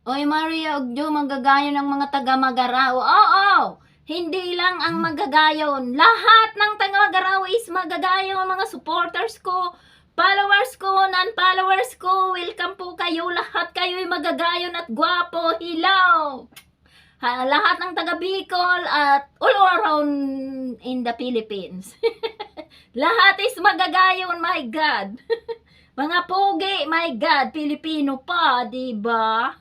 Oy Maria Ugjo, manggagayon ng mga taga-Magarao. Oo, hindi lang ang magagayon. Lahat ng taga-Magarao is magagayon, mga supporters ko, followers ko, non-followers ko. Welcome po kayo. Lahat kayo'y magagayon at gwapo. Hello! Lahat ng taga Bicol at all around in the Philippines. Lahat is magagayon, my God. Mga pogi, my God, Pilipino pa, di ba?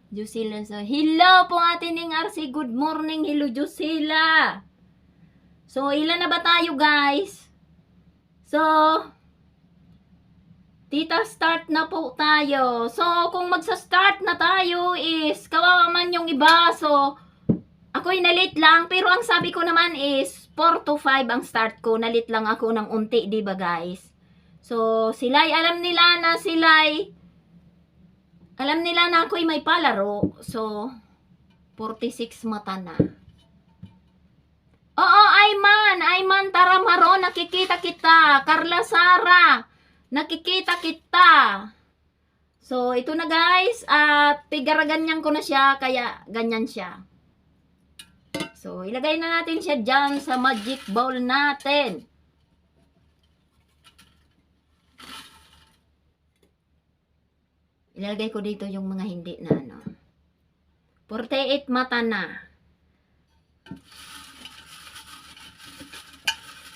Jusila sa hello po atin ning RC, good morning, hello Jusila. So ilan na ba tayo guys? So tita start na po tayo. So kung magsa-start na tayo is kawawa man yung iba. So ako'y nalit lang, pero ang sabi ko naman is 4 to 5 ang start ko. Nalit lang ako ng unti, di ba guys? So sila'y alam nila na alam nila na ako'y may palaro. So, 46 mata na. Oo, Ayman, tara Maro, nakikita kita. Carla Sara, nakikita kita. So, ito na guys. At tigaraganyan ko na siya, kaya ganyan siya. So, ilagay na natin siya dyan sa magic bowl natin. Ilalagay ko dito yung mga hindi na ano. 48 mata na.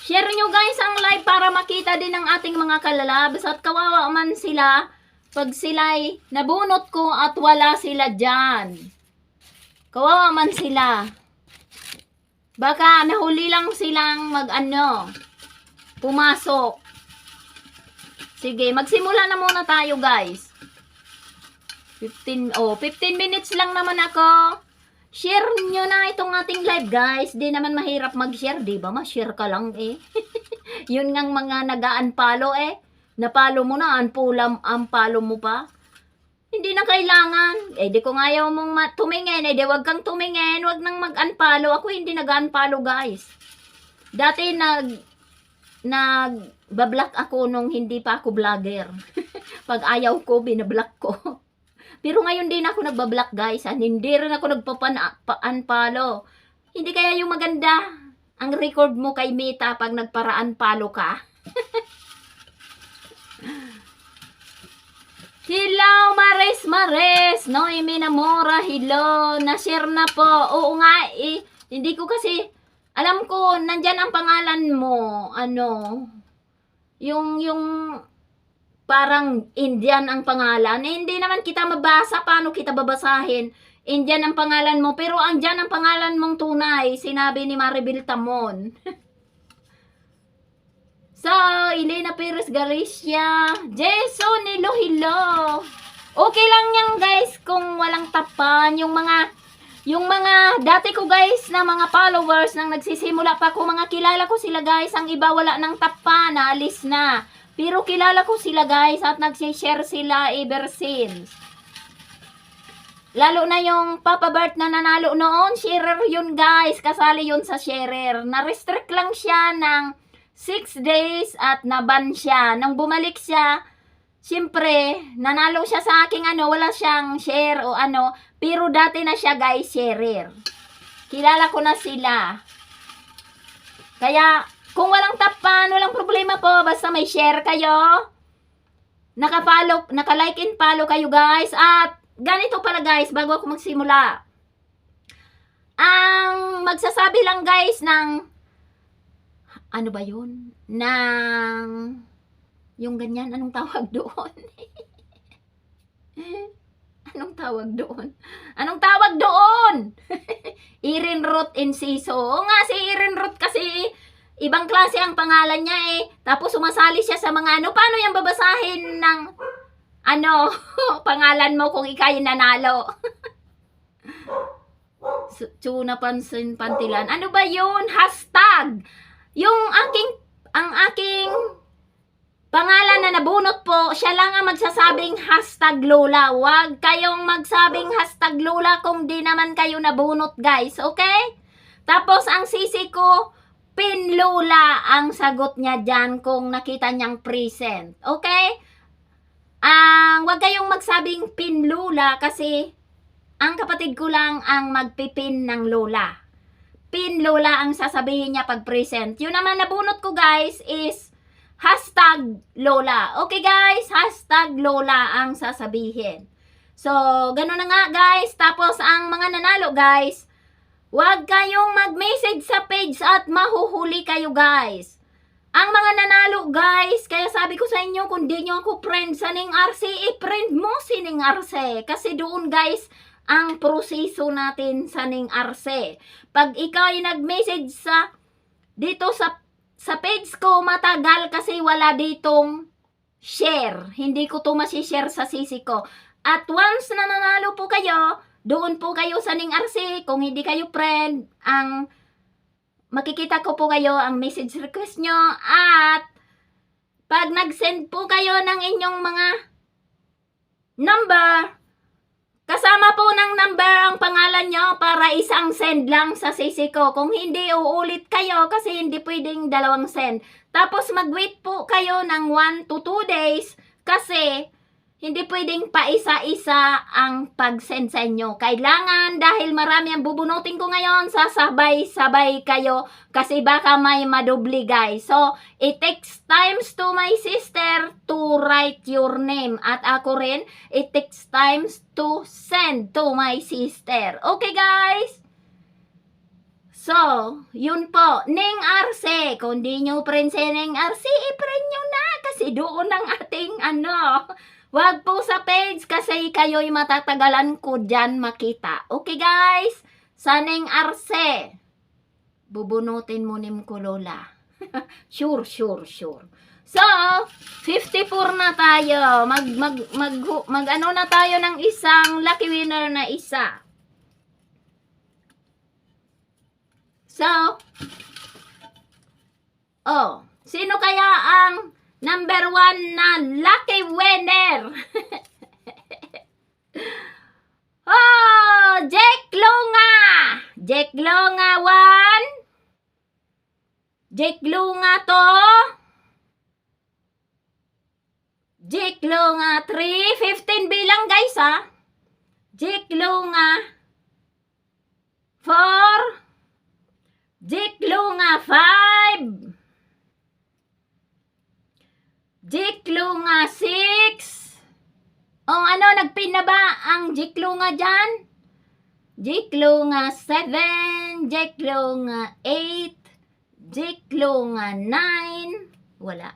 Share nyo guys ang live para makita din ng ating mga kalalabs at kawawa man sila pag sila'y nabunot ko at wala sila dyan. Kawawa man sila. Baka nahuli lang silang pumasok. Sige, magsimula na muna tayo guys. 15 minutes lang naman ako. Share nyo na itong ating live guys. Di naman mahirap mag-share, di ba? Ma-share ka lang eh. Yun ngang mga nag-unfollow eh. Napalo mo na, unfollow mo pa. Hindi na kailangan. Eh di kung ayaw mong tumingin, eh di wag kang tumingin, wag nang mag-unfollow. Ako hindi nag-unfollow guys. Dati nag-block ako nung hindi pa ako vlogger. Pag ayaw ko, binablock ko. Pero ngayon din ako nagbablock guys. Hindi rin ako nagpapa-unfollow. Hindi kaya yung maganda ang record mo kay Meta pag nagpara-unfollow ka. Hello Mares. Noemi Namora. Hello. Na-share na po. Oo nga eh. Hindi ko kasi alam ko nandyan ang pangalan mo. Yung parang Indian ang pangalan. Eh, hindi naman kita mabasa. Paano kita babasahin? Indian ang pangalan mo. Pero andyan ang pangalan mong tunay. Sinabi ni Maribel Tamon. So, Elena Perez Galicia. Jason, hello. Okay lang yan guys kung walang tapan. Yung mga dati ko guys na mga followers nang nagsisimula pa ko, mga kilala ko sila guys. Ang iba wala ng tapan. Naalis na. Pero kilala ko sila guys at nagsishare sila ever since. Lalo na yung Papa Bert na nanalo noon, sharer yun guys. Kasali yun sa sharer. Na-restrict lang siya ng 6 days at naban siya. Nang bumalik siya, siyempre, nanalo siya sa aking wala siyang share o pero dati na siya guys, sharer. Kilala ko na sila. Kaya, kung walang tapan, walang problema po. Basta may share kayo. Naka-like and follow kayo guys. At ganito pala guys, bago ako magsimula. Ang magsasabi lang guys ng ba yun? Yung ganyan, anong tawag doon? Anong tawag doon? Erin Ruth Enciso. Oo nga, si Erin Ruth kasi ibang klase ang pangalan niya eh. Tapos sumasali siya sa mga paano yan babasahin ng pangalan mo kung ikay nanalo? Tuna Pansin Pantilan. Ano ba yun? Hashtag. Ang aking pangalan na nabunot po, siya lang ang magsasabing hashtag Lola. Huwag kayong magsabing hashtag Lola kung di naman kayo nabunot guys. Okay? Tapos ang sisi ko, Pin Lola ang sagot niya dyan kung nakita niyang present. Okay? Wag kayong magsabing pin lola kasi ang kapatid ko lang ang magpipin ng lola. Pin lola ang sasabihin niya pag present. Yun naman nabunot ko guys is hashtag lola. Okay guys, hashtag lola ang sasabihin. So, ganun na nga guys. Tapos ang mga nanalo guys, wag kayong mag-message sa page at mahuhuli kayo guys. Ang mga nanalo guys, kaya sabi ko sa inyo, kung di nyo ako friend sa Ning RC, i-friend mo si Ning RC. Kasi doon guys, ang proseso natin sa Ning RC. Pag ikaw ay nag-message dito sa page ko, matagal kasi wala ditong share. Hindi ko to masishare sa sisi ko. At once na nanalo po kayo, doon po kayo sa Ning RC. Kung hindi kayo friend, ang makikita ko po kayo ang message request nyo. At pag nag-send po kayo ng inyong mga number, kasama po ng number ang pangalan nyo para isang send lang sa sisi ko. Kung hindi, uulit kayo kasi hindi pwedeng dalawang send. Tapos mag-wait po kayo ng 1 to 2 days kasi hindi pwedeng pa isa-isa ang pag-send sa inyo. Kailangan, dahil marami ang bubunutin ko ngayon, sasabay-sabay kayo kasi baka may madubli guys. So, it takes times to my sister to write your name. At ako rin, it takes times to send to my sister. Okay guys? So, yun po. Ning RC. Kung di nyo friend si Ning RC, i-friend nyo na kasi doon ang ating Wag po sa page kasi kayo'y matatagalan ko dyan makita. Okay guys? Sa Ning RC. Bubunutin mo nim ko lola. Sure. So, 54 na tayo. Mag ano na tayo ng isang lucky winner na isa. So, sino kaya ang number 1 na lucky winner? Jack Lunga! Jack Lunga 1. Jack Lunga 2. Jack Lunga 3. 15 bilang guys ha. Jack Lunga 4. Jack Lunga 5. Jack Lunga 6. Nagpin na ba ang Jack Lunga dyan? Jack Lunga 7. Jack Lunga 8. Jack Lunga 9. Wala.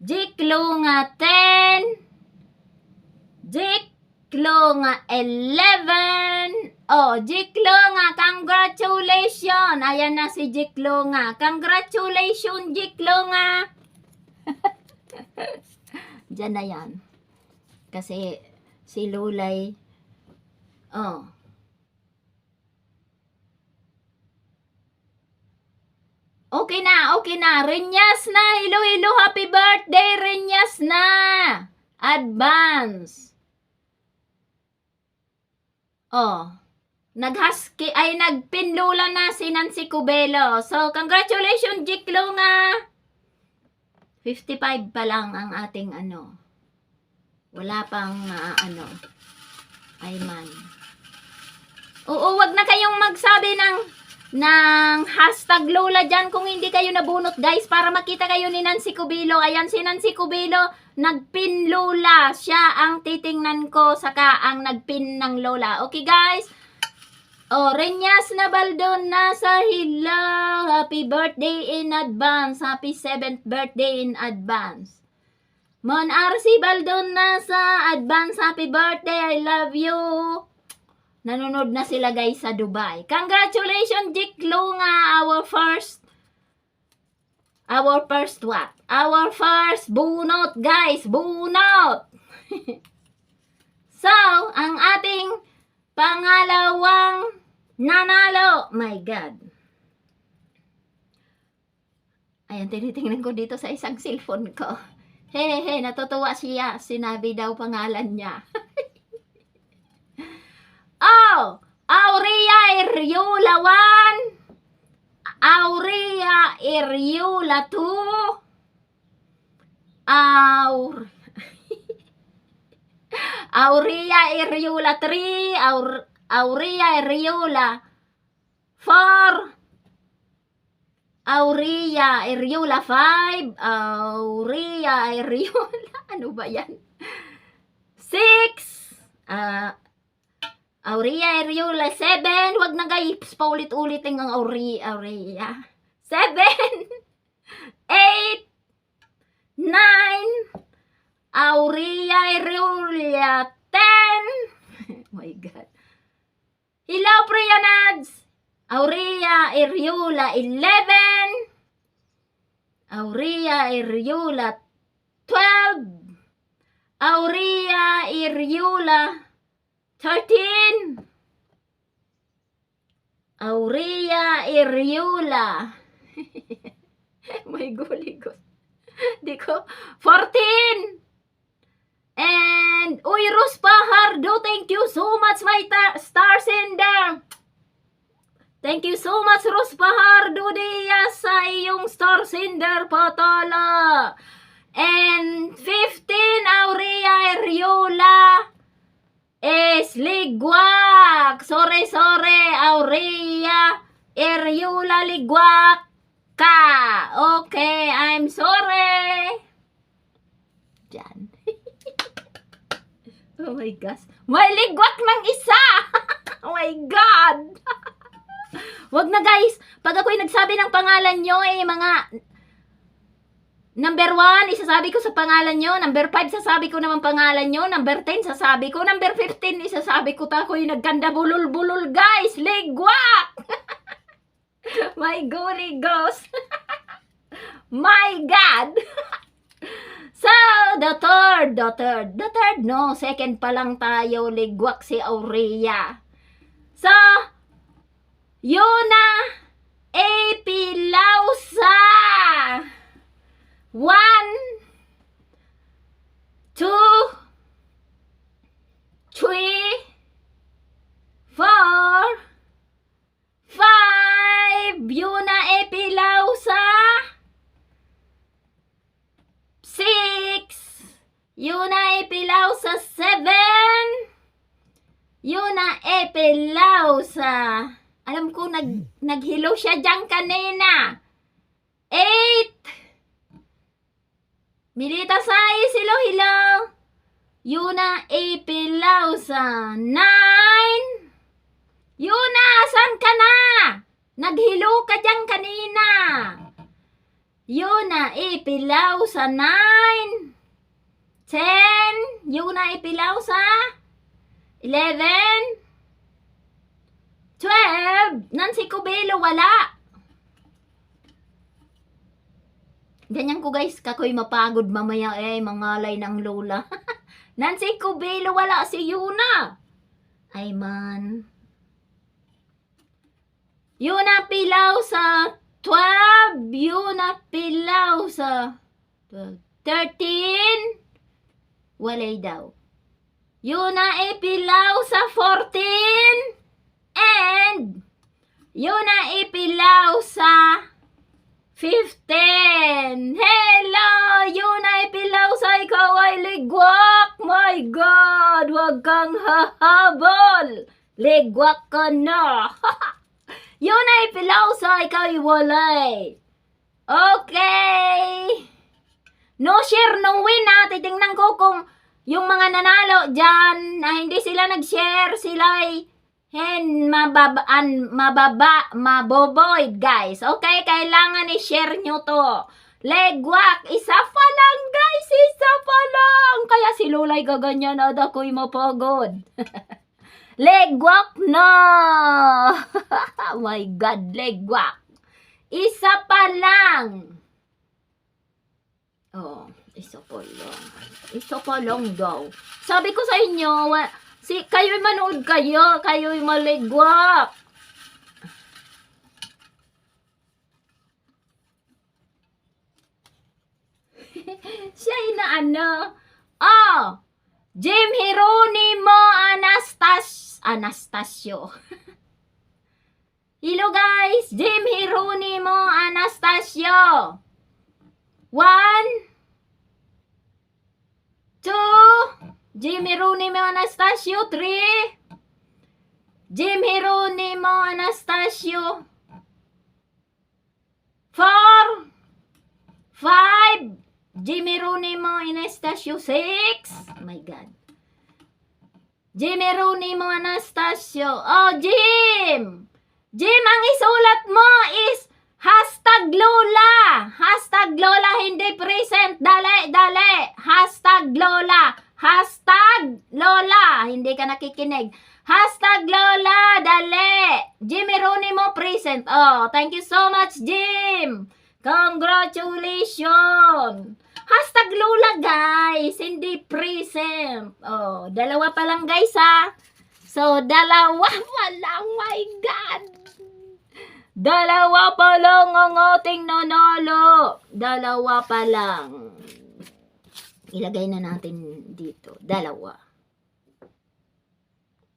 Jack Lunga 10. Jack Lunga 11. Jack Lunga, congratulations. Ayan na si Jack Lunga. Congratulations, Jack Lunga. Diyan na yan. Kasi si Lulay, okay na. Renyas na. Hello, happy birthday, Renyas na. Advance. Nagpinlula na si Nancy Cubelo. So, congratulations, Jack Lunga. 55 pa lang ang ating Wala pang Ayman. Wag na kayong magsabi ng hashtag Lola dyan kung hindi kayo nabunot guys, para makita kayo ni Nancy Cubelo. Ayan si Nancy Cubelo, nagpin Lola. Siya ang titingnan ko, saka ang nagpin ng Lola. Okay guys? Renyas na Baldon nasa hello. Happy birthday in advance. Happy 7th birthday in advance. Mon RC Baldon nasa advance. Happy birthday. I love you. Nanonood na sila guys sa Dubai. Congratulations, Jack Lunga. Our first what? Our first bunot guys. Bunot. So, ang ating pangalawang nanalo. My God. Ayan, tinitingnan ko dito sa isang cellphone ko. Hey, natutuwa siya. Sinabi daw pangalan niya. Aurea Iriola 1. Aurea Iriola 2. Aurea Iriola 3, Aurea Iriola 4, Aurea Iriola 5, Aurea Iriola, ano ba yan? 6, Aurea Iriola 7, wag na guys, paulit-ulitin ang Aurea. 7, 8, 9, Aurea Iriola 10, my God. Hello, Prianads! Aurea Iriola 11, Aurea Iriola 12, Aurea Iriola 13, Aurea Iriola my golly God. Di ko 14. And uy, Rose Pahardo, thank you so much my star sender. Thank you so much, Rose Pahardo Diaz, sa iyong star sender, Patala. And 15, Aurea Iriola is Ligwak. Sorry, Aurea Iriola Ligwak ka. Okay, I'm sorry. Diyan. Oh my gosh. May ligwak ng isa. Oh my God. Wag na guys. Pag ako'y nagsabi ng pangalan nyo, mga number 1, isasabi ko sa pangalan nyo. Number 5, sasabi ko naman pangalan nyo. Number 10, sasabi ko. Number 15, isasabi ko ako'y nagkanda bulol-bulol guys. Ligwak. My golly ghost. My God. So, the third, no, second pa lang tayo, ligwak si Aurea. So, Yuna Epilausa. 1, 2, 3, 4, 5, Yuna Epilausa. 6, Yuna Epilausa 7, Yuna Epilausa. Alam ko naghilo siya dyan kanina. 8, Milita Sai, hello. Yuna Epilausa 9, Yuna, saan ka na? Naghilo ka dyan kanina. Yuna Epilausa 9, 10, Yuna Epilausa 11, 12, Nancy Cubelo wala. Ganyan ko guys, kakoy mapagod mamaya mangalay ng lola. Nancy Cubelo wala, si Yuna. Ay man. Yuna Epilausa 12, Yuna Epilausa 13, walay daw. Yuna Epilausa 14, and Yuna Epilausa 15. Hello, Yuna Epilausa, ikaw ay ligwak. My God, wag kang hahabol. Ligwak ka na. Yuna Epilausa, ikaw ay walay. Okay. No share, no win na. Titingnan ko kung yung mga nanalo dyan na hindi sila nag-share, sila ay maboboid guys. Okay, kailangan i-share nyo to. Legwak, isa pa lang guys, isa pa lang. Kaya si Lulay gaganyan at ako'y mapagod. Legwak na. Oh my God, legwak. Isa pa lang. Oh, isa pa lang. Isa pa lang daw. Sabi ko sa inyo, kayo'y manood kayo. Kayo'y maligwak. Siya'y na ano. Oh, Jim Hieronimo Anastasio. Hello guys, Jim Hieronimo Anastasio. 1, 2, Jim Jeronimo Anastasio, 3. Jim Jeronimo Anastasio, 4. 5. Jim Jeronimo Anastasio, 6. Oh my God. Jim Jeronimo Anastasio. Oh, Jim! Jim, ang isulat mo is hashtag Lola. Hashtag Lola, hindi present. Dali, dali. Hashtag Lola. Hashtag Lola. Hindi ka nakikinig. Hashtag Lola. Dali. Jim Jeronimo present. Oh, thank you so much, Jim. Congratulations. Hashtag Lola, guys. Hindi present. Oh, dalawa pa lang, guys, ha. So, dalawa pa lang. My God. Dalawa pa lang ang ating nanalo. Dalawa pa lang. Ilagay na natin dito. Dalawa.